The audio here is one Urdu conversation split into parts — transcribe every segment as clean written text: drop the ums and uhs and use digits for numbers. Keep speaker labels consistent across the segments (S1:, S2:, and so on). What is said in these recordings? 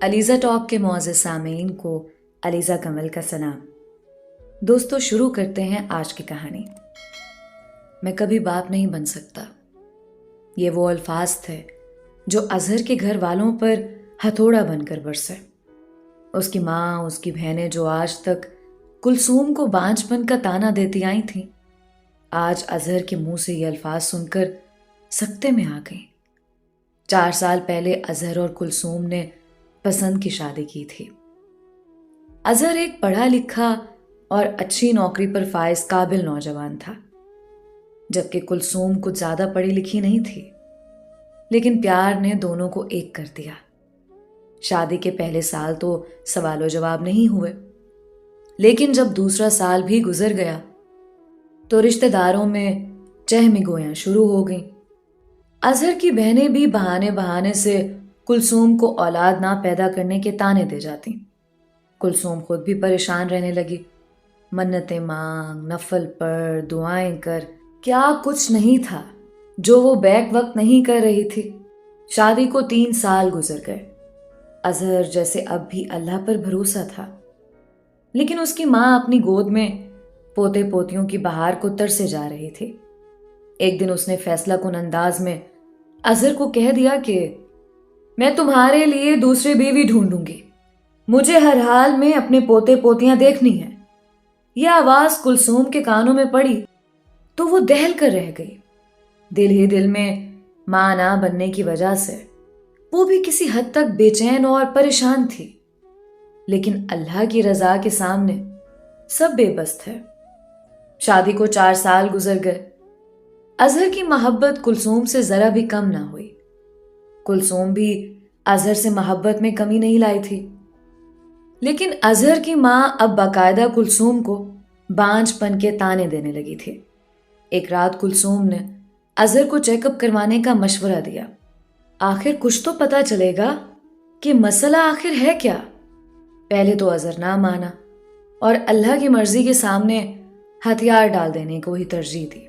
S1: علیزہ ٹاک کے معزز سامعین کو علیزہ کمل کا سلام۔ دوستو، شروع کرتے ہیں آج کی کہانی۔ میں کبھی باپ نہیں بن سکتا، یہ وہ الفاظ تھے جو اظہر کے گھر والوں پر ہتھوڑا بن کر برسے۔ اس کی ماں، اس کی بہنیں جو آج تک کلثوم کو بانجھ پن کا تانا دیتی آئی تھیں، آج اظہر کے منہ سے یہ الفاظ سن کر سکتے میں آ گئیں۔ 4 سال پہلے اظہر اور کلثوم نے پسند کی شادی کی تھی۔ اظہر ایک پڑھا لکھا اور اچھی نوکری پر فائز قابل نوجوان تھا، جبکہ کلثوم کچھ زیادہ پڑھی لکھی نہیں تھی، لیکن پیار نے دونوں کو ایک کر دیا۔ شادی کے پہلے سال تو سوال و جواب نہیں ہوئے، لیکن جب دوسرا سال بھی گزر گیا تو رشتہ داروں میں چہم گویاں شروع ہو گئیں۔ اظہر کی بہنیں بھی بہانے سے کلثوم کو اولاد نہ پیدا کرنے کے طعنے دے جاتی۔ کلثوم خود بھی پریشان رہنے لگی، منتیں مانگ، نفل پڑھ، دعائیں کر، کیا کچھ نہیں تھا جو وہ بیک وقت نہیں کر رہی تھی۔ شادی کو 3 سال گزر گئے۔ اظہر جیسے اب بھی اللہ پر بھروسہ تھا، لیکن اس کی ماں اپنی گود میں پوتے پوتیوں کی بہار کو ترسے جا رہی تھی۔ ایک دن اس نے فیصلہ کن انداز میں اظہر کو کہہ دیا کہ میں تمہارے لیے دوسری بیوی ڈھونڈوں گی، مجھے ہر حال میں اپنے پوتے پوتیاں دیکھنی ہیں۔ یہ آواز کلثوم کے کانوں میں پڑی تو وہ دہل کر رہ گئی۔ دل ہی دل میں ماں نہ بننے کی وجہ سے وہ بھی کسی حد تک بے چین اور پریشان تھی، لیکن اللہ کی رضا کے سامنے سب بے بس تھے۔ شادی کو 4 سال گزر گئے۔ اظہر کی محبت کلثوم سے ذرا بھی کم نہ ہوئی۔ کلثوم بھی اظہر سے محبت میں کمی نہیں لائی تھی، لیکن اظہر کی ماں اب باقاعدہ کلثوم کو بانجھ پن کے طعنے دینے لگی تھی۔ ایک رات کلثوم نے اظہر کو چیک اپ کروانے کا مشورہ دیا۔ آخر کچھ تو پتا چلے گا کہ مسئلہ آخر ہے کیا۔ پہلے تو اظہر نہ مانا اور اللہ کی مرضی کے سامنے ہتھیار ڈال دینے کو ہی ترجیح دی،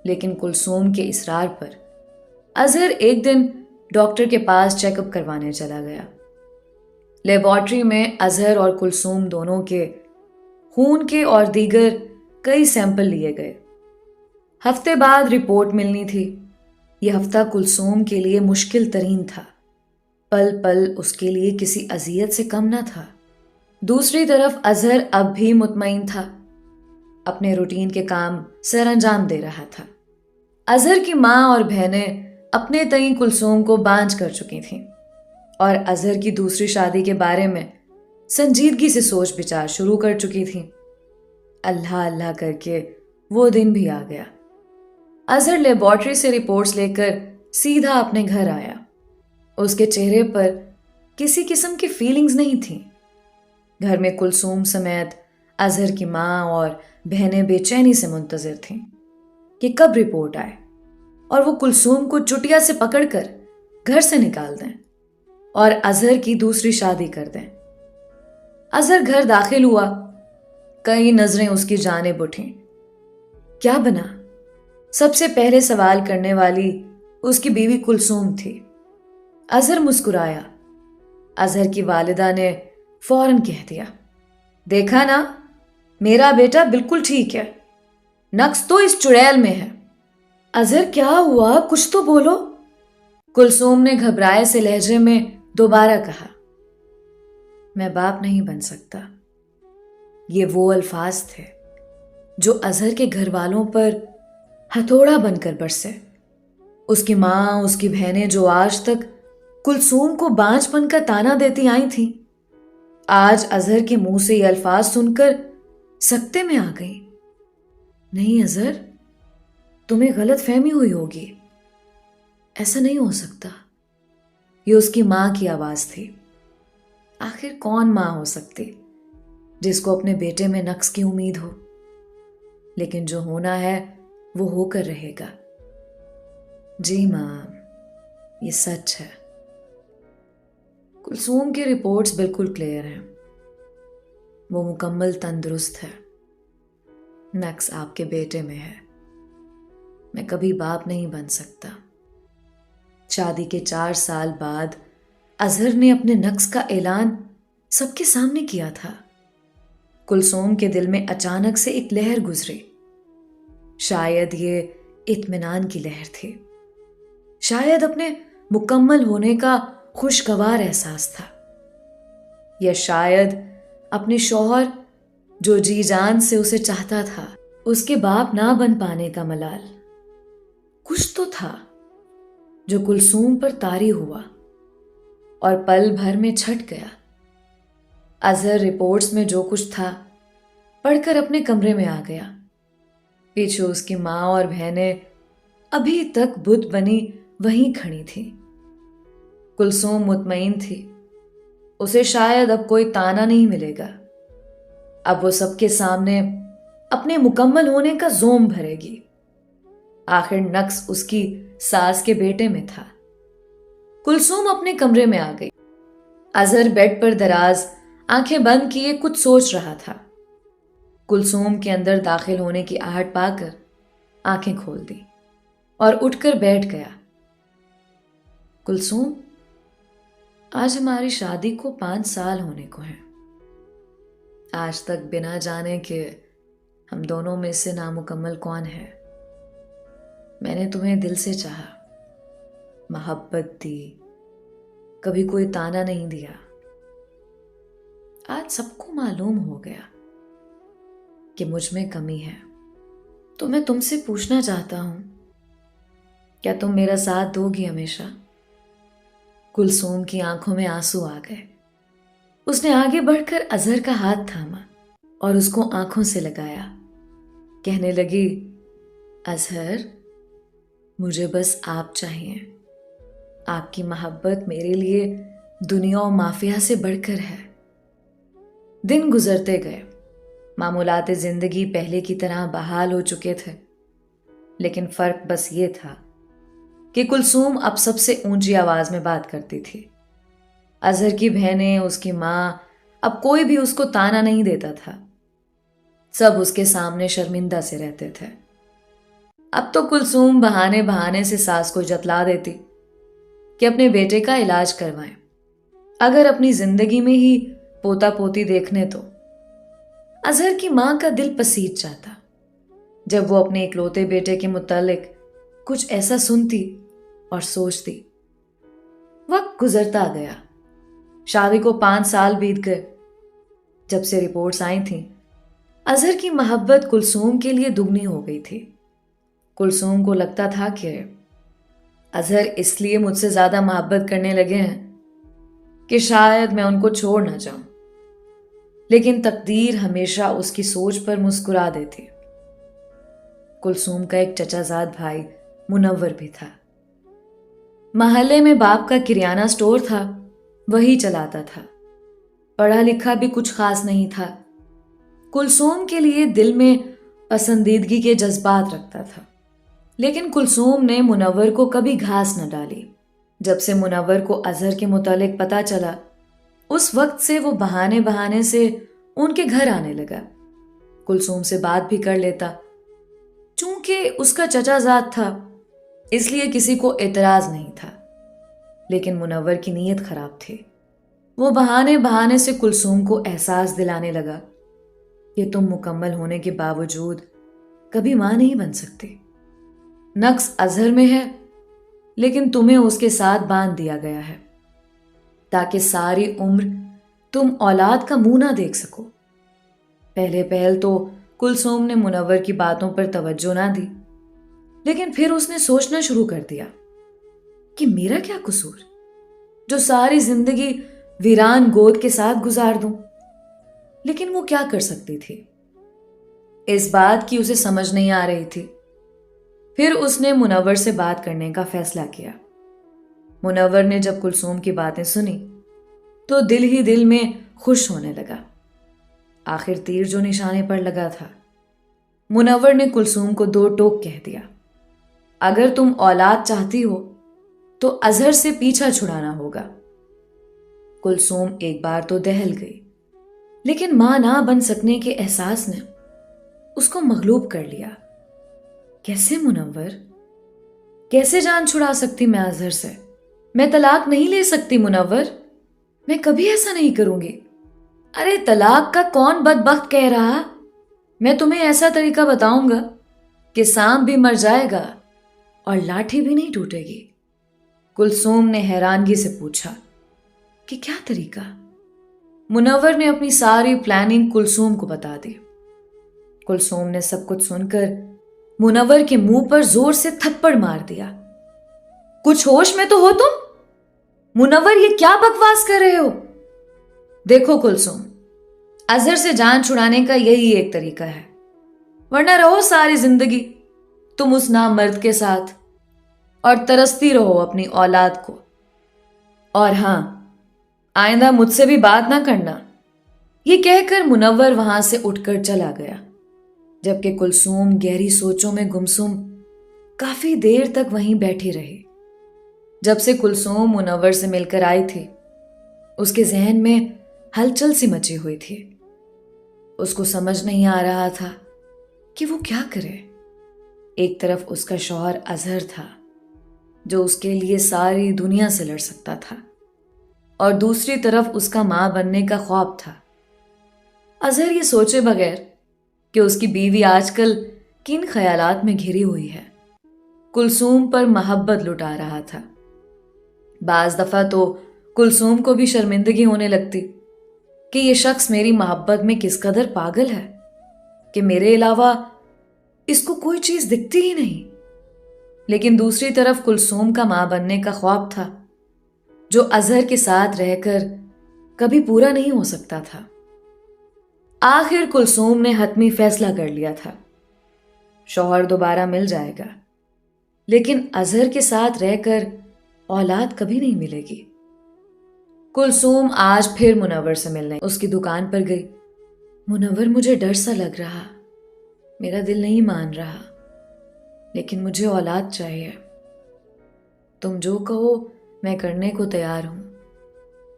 S1: لیکن کلثوم کے اصرار پر اظہر ایک دن ڈاکٹر کے پاس چیک اپ کروانے چلا گیا۔ لیبارٹری میں اظہر اور کلثوم دونوں کے خون کے اور دیگر کئی سیمپل لیے گئے۔ ہفتے بعد رپورٹ ملنی تھی۔ یہ ہفتہ کلثوم کے لیے مشکل ترین تھا، پل پل اس کے لیے کسی اذیت سے کم نہ تھا۔ دوسری طرف اظہر اب بھی مطمئن تھا، اپنے روٹین کے کام سر انجام دے رہا تھا۔ اظہر کی ماں اور بہنیں اپنے تئیں کلثوم کو بانجھ کر چکی تھیں اور اظہر کی دوسری شادی کے بارے میں سنجیدگی سے سوچ بچار شروع کر چکی تھیں۔ اللہ اللہ کر کے وہ دن بھی آ گیا۔ اظہر لیبارٹری سے رپورٹس لے کر سیدھا اپنے گھر آیا۔ اس کے چہرے پر کسی قسم کی فیلنگز نہیں تھیں۔ گھر میں کلثوم سمیت اظہر کی ماں اور بہنیں بے چینی سے منتظر تھیں کہ کب رپورٹ آئے اور وہ کلثوم کو چٹیا سے پکڑ کر گھر سے نکال دیں اور اظہر کی دوسری شادی کر دیں۔ اظہر گھر داخل ہوا، کئی نظریں اس کی جانب اٹھیں۔ کیا بنا؟ سب سے پہلے سوال کرنے والی اس کی بیوی کلثوم تھی۔ اظہر مسکرایا۔ اظہر کی والدہ نے فوراً کہہ دیا، دیکھا نا، میرا بیٹا بالکل ٹھیک ہے، نقص تو اس چڑیل میں ہے۔ اظہر کیا ہوا؟ کچھ تو بولو۔ کلثوم نے گھبرائے سے لہجے میں دوبارہ کہا، میں باپ نہیں بن سکتا۔ یہ وہ الفاظ تھے جو اظہر کے گھر والوں پر ہتھوڑا بن کر برسے۔ اس کی ماں، اس کی بہنیں جو آج تک کلثوم کو بانجھ پن کا طعنا دیتی آئی تھیں، آج اظہر کے منہ سے یہ الفاظ سن کر سکتے میں آ گئیں۔ نہیں اظہر، تمہیں غلط فہمی ہوئی ہوگی، ایسا نہیں ہو سکتا۔ یہ اس کی ماں کی آواز تھی۔ آخر کون ماں ہو سکتی جس کو اپنے بیٹے میں نقص کی امید ہو؟ لیکن جو ہونا ہے وہ ہو کر رہے گا۔ جی ماں، یہ سچ ہے۔ کلثوم کی رپورٹس بالکل کلیئر ہیں، وہ مکمل تندرست ہے۔ نقص آپ کے بیٹے میں ہے۔ میں کبھی باپ نہیں بن سکتا۔ شادی کے 4 سال بعد اظہر نے اپنے نقص کا اعلان سب کے سامنے کیا تھا۔ کلثوم کے دل میں اچانک سے ایک لہر گزری۔ شاید یہ اطمینان کی لہر تھی، شاید اپنے مکمل ہونے کا خوشگوار احساس تھا، یا شاید اپنے شوہر جو جی جان سے اسے چاہتا تھا، اس کے باپ نہ بن پانے کا ملال۔ کچھ تو تھا جو کلثوم پر طاری ہوا اور پل بھر میں چھٹ گیا۔ اظہر رپورٹس میں جو کچھ تھا پڑھ کر اپنے کمرے میں آ گیا۔ پیچھے اس کی ماں اور بہنیں ابھی تک بت بنی وہیں کھڑی تھیں۔ کلثوم مطمئن تھی، اسے شاید اب کوئی طعنہ نہیں ملے گا۔ اب وہ سب کے سامنے اپنے مکمل ہونے کا زوم بھرے گی۔ آخر نقص اس کی ساس کے بیٹے میں تھا۔ کلثوم اپنے کمرے میں آ گئی۔ اظہر بیڈ پر دراز آنکھیں بند کیے کچھ سوچ رہا تھا۔ کلثوم کے اندر داخل ہونے کی آہٹ پا کر آنکھیں کھول دی اور اٹھ کر بیٹھ گیا۔ کلثوم، آج ہماری شادی کو 5 سال ہونے کو ہیں۔ آج تک بنا جانے کہ ہم دونوں میں سے نامکمل کون ہے، میں نے تمہیں دل سے چاہا، محبت دی، کبھی کوئی طعنہ نہیں دیا۔ آج سب کو معلوم ہو گیا کہ مجھ میں کمی ہے، تو میں تم سے پوچھنا چاہتا ہوں، کیا تم میرا ساتھ دو گی ہمیشہ؟ کلثوم کی آنکھوں میں آنسو آ گئے۔ اس نے آگے بڑھ کر اظہر کا ہاتھ تھاما اور اس کو آنکھوں سے لگایا۔ کہنے لگی، اظہر، مجھے بس آپ چاہیے۔ آپ کی محبت میرے لیے دنیا و مافیہ سے بڑھ کر ہے۔ دن گزرتے گئے، معمولات زندگی پہلے کی طرح بحال ہو چکے تھے، لیکن فرق بس یہ تھا کہ کلثوم اب سب سے اونچی آواز میں بات کرتی تھی۔ اظہر کی بہنیں، اس کی ماں، اب کوئی بھی اس کو طعنہ نہیں دیتا تھا۔ سب اس کے سامنے شرمندہ سے رہتے تھے۔ اب تو کلثوم بہانے بہانے سے ساس کو جتلا دیتی کہ اپنے بیٹے کا علاج کروائیں، اگر اپنی زندگی میں ہی پوتا پوتی دیکھنے تو۔ اظہر کی ماں کا دل پسیج جاتا جب وہ اپنے اکلوتے بیٹے کے متعلق کچھ ایسا سنتی اور سوچتی۔ وقت گزرتا گیا، شادی کو 5 سال بیت گئے۔ جب سے رپورٹس آئی تھیں، اظہر کی محبت کلثوم کے لیے دگنی ہو گئی تھی۔ کلثوم کو لگتا تھا کہ اظہر اس لیے مجھ سے زیادہ محبت کرنے لگے ہیں کہ شاید میں ان کو چھوڑ نہ جاؤں، لیکن تقدیر ہمیشہ اس کی سوچ پر مسکرا دیتی۔ کلثوم کا ایک چچا زاد بھائی منور بھی تھا۔ محلے میں باپ کا کریانہ سٹور تھا، وہی چلاتا تھا۔ پڑھا لکھا بھی کچھ خاص نہیں تھا۔ کلثوم کے لیے دل میں پسندیدگی کے جذبات رکھتا تھا، لیکن کلثوم نے منور کو کبھی گھاس نہ ڈالی۔ جب سے منور کو اظہر کے متعلق پتہ چلا، اس وقت سے وہ بہانے بہانے سے ان کے گھر آنے لگا۔ کلثوم سے بات بھی کر لیتا۔ چونکہ اس کا چچا زاد تھا، اس لیے کسی کو اعتراض نہیں تھا، لیکن منور کی نیت خراب تھی۔ وہ بہانے بہانے سے کلثوم کو احساس دلانے لگا کہ تم مکمل ہونے کے باوجود کبھی ماں نہیں بن سکتی۔ نقص اظہر میں ہے، لیکن تمہیں اس کے ساتھ باندھ دیا گیا ہے تاکہ ساری عمر تم اولاد کا منہ نہ دیکھ سکو۔ پہلے پہل تو کلثوم نے منور کی باتوں پر توجہ نہ دی، لیکن پھر اس نے سوچنا شروع کر دیا کہ میرا کیا قصور جو ساری زندگی ویران گود کے ساتھ گزار دوں۔ لیکن وہ کیا کر سکتی تھی، اس بات کی اسے سمجھ نہیں آ رہی تھی۔ پھر اس نے منور سے بات کرنے کا فیصلہ کیا۔ منور نے جب کلثوم کی باتیں سنی تو دل ہی دل میں خوش ہونے لگا۔ آخر تیر جو نشانے پر لگا تھا۔ منور نے کلثوم کو 2 ٹوک کہہ دیا، اگر تم اولاد چاہتی ہو تو اظہر سے پیچھا چھڑانا ہوگا۔ کلثوم ایک بار تو دہل گئی، لیکن ماں نہ بن سکنے کے احساس نے اس کو مغلوب کر لیا۔ کیسے منور؟ کیسے جان چھڑا سکتی میں اظہر سے؟ میں طلاق نہیں لے سکتی منور، میں کبھی ایسا نہیں کروں گی۔ ارے طلاق کا کون بدبخت کہہ رہا؟ میں تمہیں ایسا طریقہ بتاؤں گا کہ سانپ بھی مر جائے گا اور لاٹھی بھی نہیں ٹوٹے گی۔ کلثوم نے حیرانگی سے پوچھا کہ کیا طریقہ؟ منور نے اپنی ساری پلاننگ کلثوم کو بتا دی۔ کلثوم نے سب کچھ سن کر منور کے منہ پر زور سے تھپڑ مار دیا۔ کچھ ہوش میں تو ہو تم؟ منور یہ کیا بکواس کر رہے ہو؟ دیکھو کلثوم، اظہر سے جان چھڑانے کا یہی ایک طریقہ ہے، ورنہ رہو ساری زندگی تم اس نامرد کے ساتھ اور ترستی رہو اپنی اولاد کو۔ اور ہاں، آئندہ مجھ سے بھی بات نہ کرنا۔ یہ کہہ کر منور وہاں سے اٹھ کر چلا گیا، جبکہ کلثوم گہری سوچوں میں گمسم کافی دیر تک وہیں بیٹھی رہی۔ جب سے کلثوم منور سے مل کر آئی تھی، اس کے ذہن میں ہلچل سی مچی ہوئی تھی۔ اس کو سمجھ نہیں آ رہا تھا کہ وہ کیا کرے۔ ایک طرف اس کا شوہر اظہر تھا جو اس کے لیے ساری دنیا سے لڑ سکتا تھا، اور دوسری طرف اس کا ماں بننے کا خواب تھا۔ اظہر یہ سوچے بغیر کہ اس کی بیوی آج کل کن خیالات میں گھری ہوئی ہے، کلثوم پر محبت لٹا رہا تھا۔ بعض دفعہ تو کلثوم کو بھی شرمندگی ہونے لگتی کہ یہ شخص میری محبت میں کس قدر پاگل ہے کہ میرے علاوہ اس کو کوئی چیز دکھتی ہی نہیں۔ لیکن دوسری طرف کلثوم کا ماں بننے کا خواب تھا جو اظہر کے ساتھ رہ کر کبھی پورا نہیں ہو سکتا تھا۔ آخر کلثوم نے حتمی فیصلہ کر لیا تھا، شوہر دوبارہ مل جائے گا، لیکن اظہر کے ساتھ رہ کر اولاد کبھی نہیں ملے گی۔ کلثوم آج پھر منور سے ملنے اس کی دکان پر گئی۔ منور، مجھے ڈر سا لگ رہا، میرا دل نہیں مان رہا، لیکن مجھے اولاد چاہیے۔ تم جو کہو میں کرنے کو تیار ہوں۔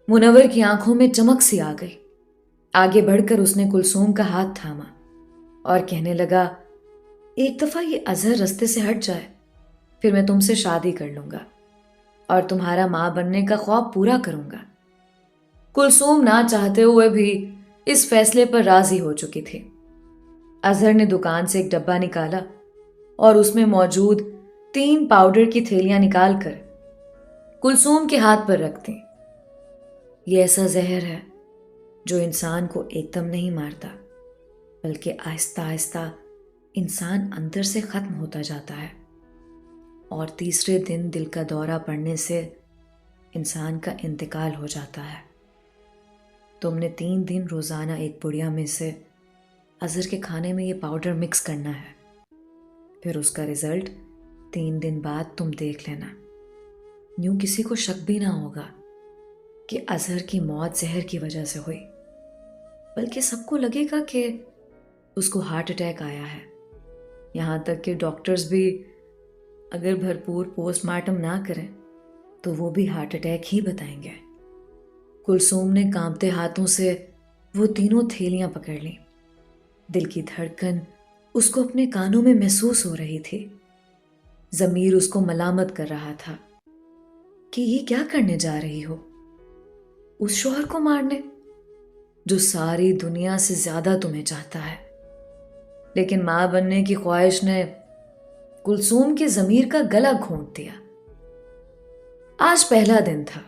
S1: منور کی آنکھوں میں چمک سی آ گئی۔ آگے بڑھ کر اس نے کلثوم کا ہاتھ تھاما اور کہنے لگا، ایک دفعہ یہ اظہر رستے سے ہٹ جائے، پھر میں تم سے شادی کر لوں گا اور تمہارا ماں بننے کا خواب پورا کروں گا۔ کلثوم نہ چاہتے ہوئے بھی اس فیصلے پر راضی ہو چکی تھی۔ اظہر نے دکان سے ایک ڈبہ نکالا اور اس میں موجود 3 پاؤڈر کی تھیلیاں نکال کر کلثوم کے ہاتھ پر رکھ دیں۔ یہ ایسا زہر ہے جو انسان کو ایک دم نہیں مارتا، بلکہ آہستہ آہستہ انسان اندر سے ختم ہوتا جاتا ہے، اور تیسرے دن دل کا دورہ پڑنے سے انسان کا انتقال ہو جاتا ہے۔ تم نے 3 دن روزانہ ایک پڑیا میں سے اظہر کے کھانے میں یہ پاؤڈر مکس کرنا ہے، پھر اس کا رزلٹ 3 دن بعد تم دیکھ لینا۔ یوں کسی کو شک بھی نہ ہوگا کہ اظہر کی موت زہر کی وجہ سے ہوئی، بلکہ سب کو لگے گا کہ اس کو ہارٹ اٹیک آیا ہے۔ یہاں تک کہ ڈاکٹرز بھی اگر بھرپور پوسٹ مارٹم نہ کریں تو وہ بھی ہارٹ اٹیک ہی بتائیں گے۔ کلثوم نے کانپتے ہاتھوں سے وہ تینوں تھیلیاں پکڑ لیں۔ دل کی دھڑکن اس کو اپنے کانوں میں محسوس ہو رہی تھی۔ ضمیر اس کو ملامت کر رہا تھا کہ یہ کیا کرنے جا رہی ہو؟ اس شوہر کو مارنے جو ساری دنیا سے زیادہ تمہیں چاہتا ہے۔ لیکن ماں بننے کی خواہش نے کلثوم کے ضمیر کا گلا گھونٹ دیا۔ آج پہلا دن تھا۔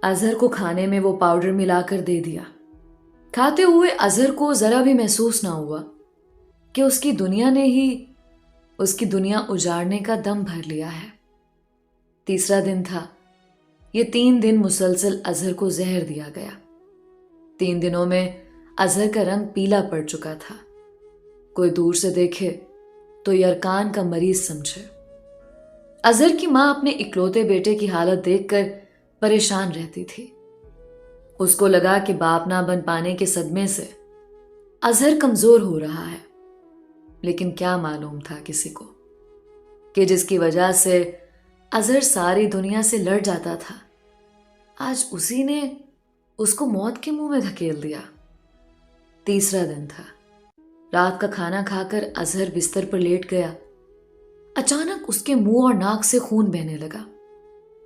S1: اظہر کو کھانے میں وہ پاؤڈر ملا کر دے دیا۔ کھاتے ہوئے اظہر کو ذرا بھی محسوس نہ ہوا کہ اس کی دنیا نے ہی اس کی دنیا اجاڑنے کا دم بھر لیا ہے۔ تیسرا دن تھا۔ یہ 3 دن مسلسل اظہر کو زہر دیا گیا۔ 3 دنوں میں اظہر کا رنگ پیلا پڑ چکا تھا۔ کوئی دور سے دیکھے تو یرکان کا مریض سمجھے۔ اظہر کی ماں اپنے اکلوتے بیٹے کی حالت دیکھ کر پریشان رہتی تھی۔ اس کو لگا کہ باپ نہ بن پانے کے صدمے سے اظہر کمزور ہو رہا ہے، لیکن کیا معلوم تھا کسی کو کہ جس کی وجہ سے اظہر ساری دنیا سے لڑ جاتا تھا، آج اسی نے اس کو موت کے منہ میں دھکیل دیا۔ تیسرا دن تھا۔ رات کا کھانا کھا کر اظہر بستر پر لیٹ گیا۔ اچانک اس کے منہ اور ناک سے خون بہنے لگا۔